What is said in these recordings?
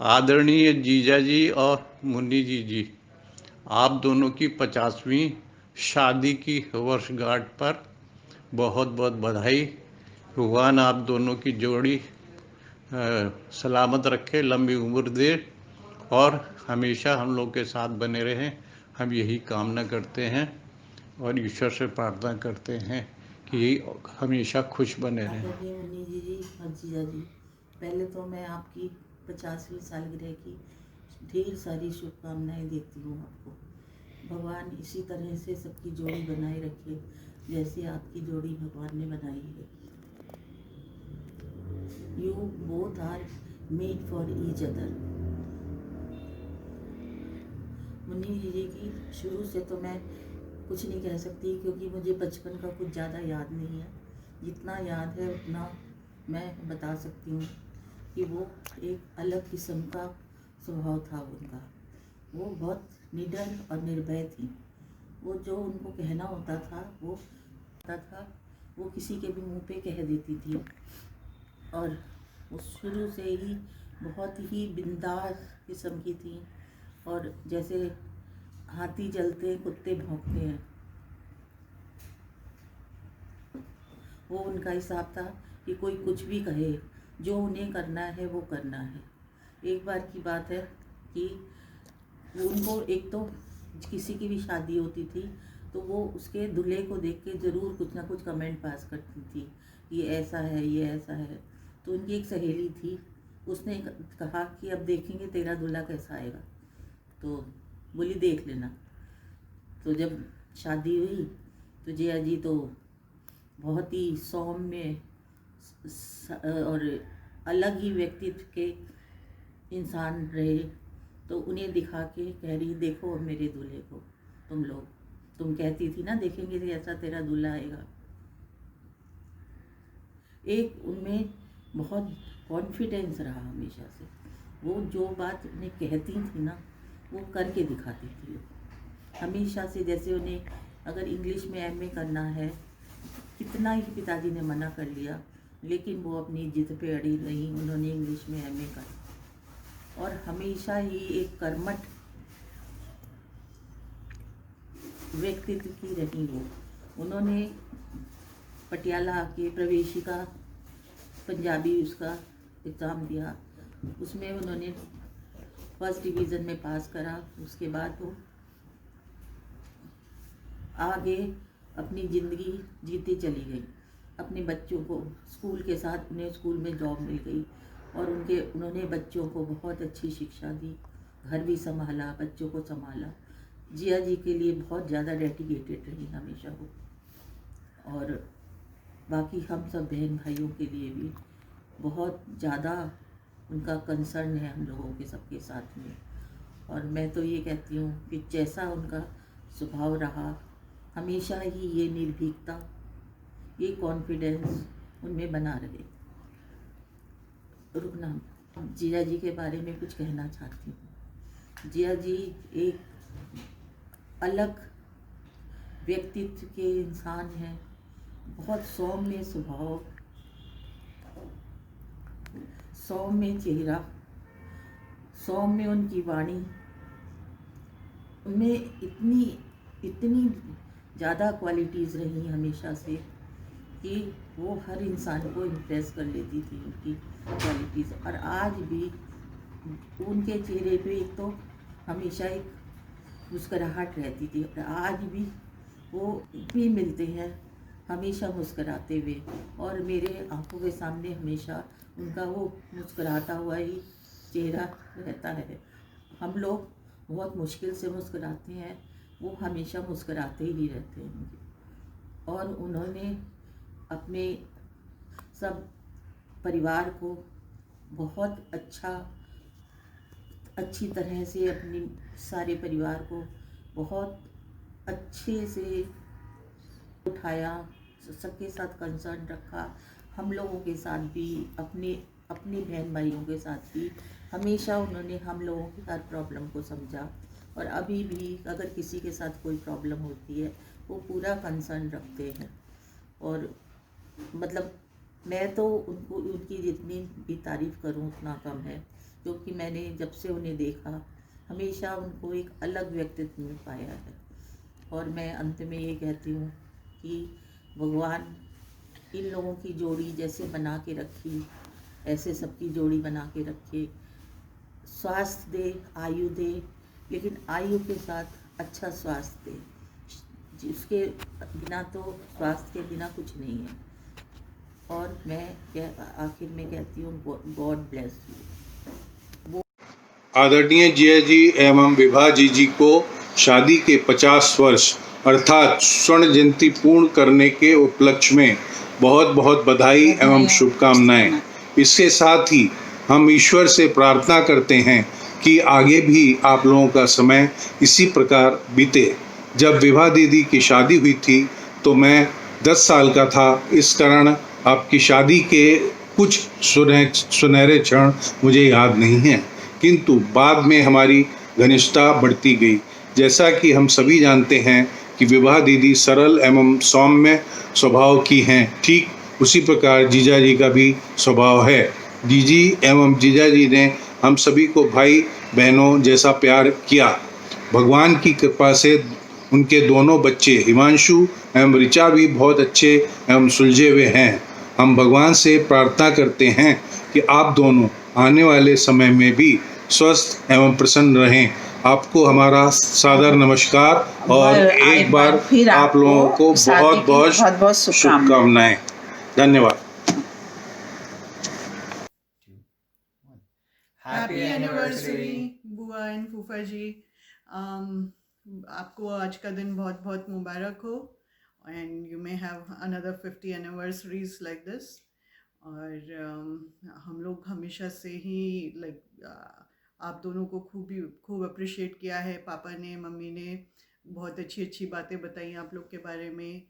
आदरणीय जीजा जी और मुन्नी जी, आप दोनों की 50वीं शादी की वर्षगांठ पर बहुत बहुत बधाई। भगवान आप दोनों की जोड़ी सलामत रखे, लंबी उम्र दे और हमेशा हम लोग के साथ बने रहें। हम यही कामना करते हैं और ईश्वर से प्रार्थना करते हैं कि हमेशा खुश बने रहें। आदरणीय मुन्नी जी और जीजा जी, पहले तो मैं आपकी 50वीं सालगिरह की ढेर सारी शुभकामनाएं देती हूँ आपको। भगवान इसी तरह से सबकी जोड़ी बनाए रखे जैसे आपकी जोड़ी भगवान ने बनाई है। You both are made for each other. Munni ji की शुरू से तो मैं कुछ नहीं कह सकती क्योंकि मुझे बचपन का कुछ ज़्यादा याद नहीं है। जितना याद है उतना मैं बता सकती हूँ कि वो एक अलग किस्म का स्वभाव था उनका। वो बहुत निडर और निर्भय थी। वो जो उनको कहना होता था वो किसी के भी मुंह पे कह देती थी। और वो शुरू से ही बहुत ही बिंदास किस्म की थी। और जैसे हाथी चलते हैं कुत्ते भौंकते हैं, वो उनका हिसाब था कि कोई कुछ भी कहे, जो उन्हें करना है वो करना है। एक बार की बात है कि उनको एक तो किसी की भी शादी होती थी तो वो उसके दूल्हे को देख के ज़रूर कुछ ना कुछ कमेंट पास करती थी, ये ऐसा है, ये ऐसा है। तो उनकी एक सहेली थी, उसने कहा कि अब देखेंगे तेरा दूल्हा कैसा आएगा, तो बोली देख लेना। तो जब शादी हुई तो जिया जी तो बहुत ही सौम्य और अलग ही व्यक्तित्व के इंसान रहे। तो उन्हें दिखा के कह रही देखो मेरे दूल्हे को, तुम कहती थी ना देखेंगे ऐसा तेरा दूल्हा आएगा। एक उनमें बहुत कॉन्फिडेंस रहा हमेशा से। वो जो बात उन्हें कहती थी ना वो करके दिखाती थी हमेशा से। जैसे उन्हें अगर इंग्लिश में एमए करना है, कितना ही पिताजी ने मना कर लिया लेकिन वो अपनी जिद पे अड़ी रही, उन्होंने इंग्लिश में एमए कर। और हमेशा ही एक कर्मठ व्यक्तित्व की रही वो। उन्होंने पटियाला के प्रवेशिका पंजाबी उसका एग्ज़ाम दिया, उसमें उन्होंने फर्स्ट डिवीज़न में पास करा। उसके बाद वो आगे अपनी ज़िंदगी जीती चली गई। अपने बच्चों को स्कूल के साथ उन्हें स्कूल में जॉब मिल गई और उन्होंने बच्चों को बहुत अच्छी शिक्षा दी, घर भी संभाला, बच्चों को संभाला। जिया जी के लिए बहुत ज़्यादा डेडिकेटेड रही हमेशा वो। और बाकी हम सब बहन भाइयों के लिए भी बहुत ज़्यादा उनका कंसर्न है हम लोगों के सबके साथ में। और मैं तो ये कहती हूँ कि जैसा उनका स्वभाव रहा हमेशा ही ये निर्भीकता, ये कॉन्फिडेंस उनमें बना रहे। रुकना, जिया जी के बारे में कुछ कहना चाहती हूँ। जिया जी एक अलग व्यक्तित्व के इंसान हैं, बहुत सौम्य स्वभाव, सौम्य चेहरा, सौम्य उनकी वाणी। उनमें इतनी ज़्यादा क्वालिटीज़ रही हमेशा से कि वो हर इंसान को इम्प्रेस कर लेती थी उनकी क्वालिटीज़। और आज भी उनके चेहरे पे एक तो हमेशा एक मुस्कुराहट रहती थी। और आज भी वो भी मिलते हैं हमेशा मुस्कुराते हुए और मेरे आंखों के सामने हमेशा उनका वो मुस्कुराता हुआ ही चेहरा रहता है। हम लोग बहुत मुश्किल से मुस्कुराते हैं, वो हमेशा मुस्कुराते ही रहते हैं। और उन्होंने अपने सब परिवार को बहुत अच्छी तरह से अपनी सारे परिवार को बहुत अच्छे से उठाया, सबके साथ कंसर्न रखा। हम लोगों के साथ भी, अपने बहन भाइयों के साथ भी हमेशा उन्होंने हम लोगों की हर प्रॉब्लम को समझा। और अभी भी अगर किसी के साथ कोई प्रॉब्लम होती है वो पूरा कंसर्न रखते हैं। और मतलब मैं तो उनकी जितनी भी तारीफ़ करूं उतना कम है। क्योंकि मैंने जब से उन्हें देखा हमेशा उनको एक अलग व्यक्तित्व में पाया है। और मैं अंत में ये कहती हूँ कि भगवान इन लोगों की जोड़ी जैसे बना के रखी ऐसे सबकी जोड़ी बना के रखे, स्वास्थ्य दे, आयु दे, लेकिन आयु के साथ अच्छा स्वास्थ्य दे, जिसके बिना तो स्वास्थ्य के बिना कुछ नहीं है। और मैं आखिर में कहती हूँ गॉड ब्लेस यू। आदरणीय जिया जी एवं विभा जी को शादी के 50 वर्ष अर्थात स्वर्ण जयंती पूर्ण करने के उपलक्ष्य में बहुत बहुत बधाई एवं शुभकामनाएं। इसके साथ ही हम ईश्वर से प्रार्थना करते हैं कि आगे भी आप लोगों का समय इसी प्रकार बीते। जब विभा दीदी की शादी हुई थी तो मैं 10 साल का था, इस कारण आपकी शादी के कुछ सुनहरे क्षण मुझे याद नहीं हैं, किंतु बाद में हमारी घनिष्ठता बढ़ती गई। जैसा कि हम सभी जानते हैं कि विभा दीदी सरल एवं सौम्य स्वभाव की हैं, ठीक उसी प्रकार जीजा जी का भी स्वभाव है। जीजी एवं जीजा जी ने हम सभी को भाई बहनों जैसा प्यार किया। भगवान की कृपा से उनके दोनों बच्चे हिमांशु एवं ऋचा भी बहुत अच्छे एवं सुलझे हुए हैं। हम भगवान से प्रार्थना करते हैं कि आप दोनों आने वाले समय में भी स्वस्थ एवं प्रसन्न रहें। आपको हमारा सादर नमस्कार और एक बार फिर आप लोगों को बहुत बहुत शुभकामनाएं। धन्यवाद। हैप्पी एनिवर्सरी बुआ एंड फूफा जी। आपको आज का दिन बहुत बहुत मुबारक हो and you may have another 50 anniversaries like this. और हम लोग हमेशा से ही आप दोनों को खूब अप्रिशिएट किया है। पापा ने, मम्मी ने बहुत अच्छी अच्छी बातें बताई आप लोग के बारे में।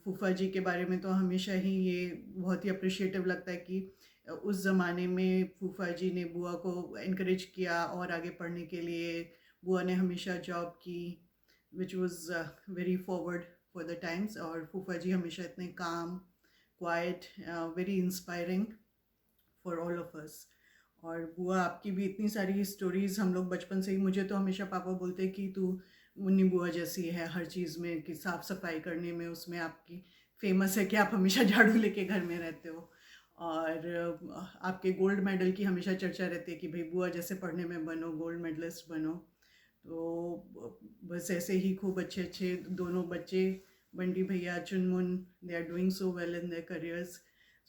फूफा जी के बारे में तो हमेशा ही ये बहुत ही अप्रिशिएटिव लगता है कि उस ज़माने में फूफा जी ने बुआ को इनकरेज किया और आगे पढ़ने के लिए। बुआ ने हमेशा जॉब की which was very forward for the times. और फूफा जी हमेशा इतने काम, quite, very inspiring for all of us. और बुआ आपकी भी इतनी सारी स्टोरीज़ हम लोग बचपन से ही, मुझे तो हमेशा पापा बोलते कि तू मुन्नी बुआ जैसी है हर चीज़ में, कि साफ़ सफाई करने में उसमें आपकी फेमस है कि आप हमेशा झाड़ू लेके घर में रहते हो। और आपके गोल्ड मेडल की हमेशा चर्चा रहती है कि भाई बुआ जैसे पढ़ने में बनो, गोल्ड मेडलिस्ट बनो। तो बस ऐसे ही खूब अच्छे अच्छे दोनों बच्चे, बंटी भैया, Chunmun, they are doing so well in their careers.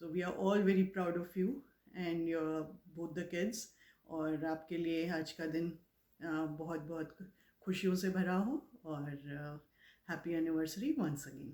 So we are all very proud of you and your both the kids. और आपके लिए आज का दिन बहुत बहुत खुशियों से भरा हो। और हैप्पी एनिवर्सरी वंस अगेन।